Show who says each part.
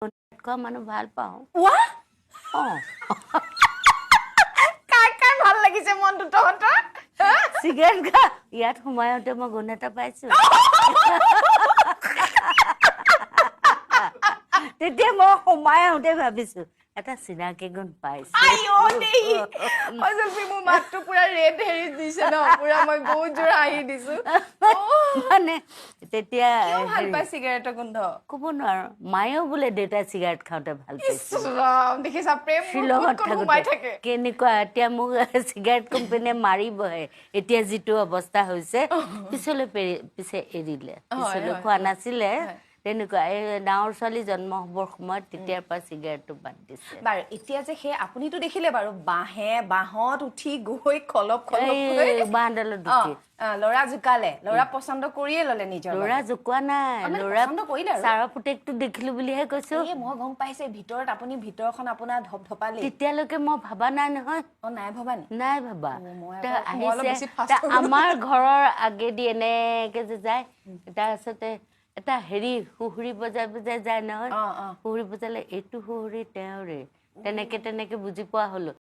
Speaker 1: খোৱা মানুহ ভাল পাওঁ
Speaker 2: ৱাহ
Speaker 1: অঁ
Speaker 2: কাৰ ভাল লাগিছে মনটো তহঁতৰ
Speaker 1: চিগাৰেট খা ইয়াত সোমাওঁতে মই গুণ এটা পাইছোঁ তেতিয়া মই সোমাই আহোঁতে ভাবিছোঁ এটা চিনাকি গুণ পাইছোঁ
Speaker 2: আইও দেই অজলপি মোৰ মাতটো পুৰা ৰেড হেৰি দিছে ন পুৰা মই বহুত জোৰ হাঁহি দিছো
Speaker 1: মানে তেতিয়া
Speaker 2: কিয় ভাল পাই চিগাৰেটৰ গোন্ধ
Speaker 1: ক'ব নোৱাৰো মায়েও বোলে দেউতাই চিগাৰেট খাওঁতে ভাল পাইছিল
Speaker 2: দেখিছা প্ৰেম
Speaker 1: শ্বিলঙত
Speaker 2: সোমাই
Speaker 1: থাকোঁতে
Speaker 2: থাকে
Speaker 1: কেনেকুৱা এতিয়া মোক চিগাৰেট কোম্পানীয়ে মাৰিবহে এতিয়া যিটো অৱস্থা হৈছে পিছলৈ পিছে এৰিলে পিছলৈ খোৱা নাছিলে তেনেকুৱা এই ডাঙৰ ছোৱালী জন্ম হ'বৰ সময়ত তেতিয়াৰ পৰা চিগাৰেটটো বাদ দিছে
Speaker 2: বাৰু এতিয়া যে সেই আপুনিতো দেখিলে বাৰু বাঁহত উঠি গৈ খলপ
Speaker 1: এই বাঁহডালত উঠি
Speaker 2: ল'ৰা জোকালে ল'ৰা পচন্দ কৰিয়ে ল'লে নিজৰ
Speaker 1: ল'ৰা জোকোৱা নাই ল'ৰা
Speaker 2: পচন্দ কৰিলে আৰু
Speaker 1: ছাৰৰ পুতেকটো দেখিলো বুলিহে কৈছো
Speaker 2: মই গম পাইছে ভিতৰত আপুনি ভিতৰখন আপোনাৰ ধপধপালি
Speaker 1: তেতিয়ালৈকে মই ভাবা নাই নহয়
Speaker 2: নাই ভবা নি
Speaker 1: নাই ভাবা
Speaker 2: আহিছে
Speaker 1: আমাৰ ঘৰৰ আগেদি এনেকে যে যায় তাৰপিছতে এটা হেৰি সুহুৰি বজাই বজাই যায় নহয় সুহুৰি বজালে এইটো সুহুৰি তেওঁৰে তেনেকে বুজি পোৱা হলো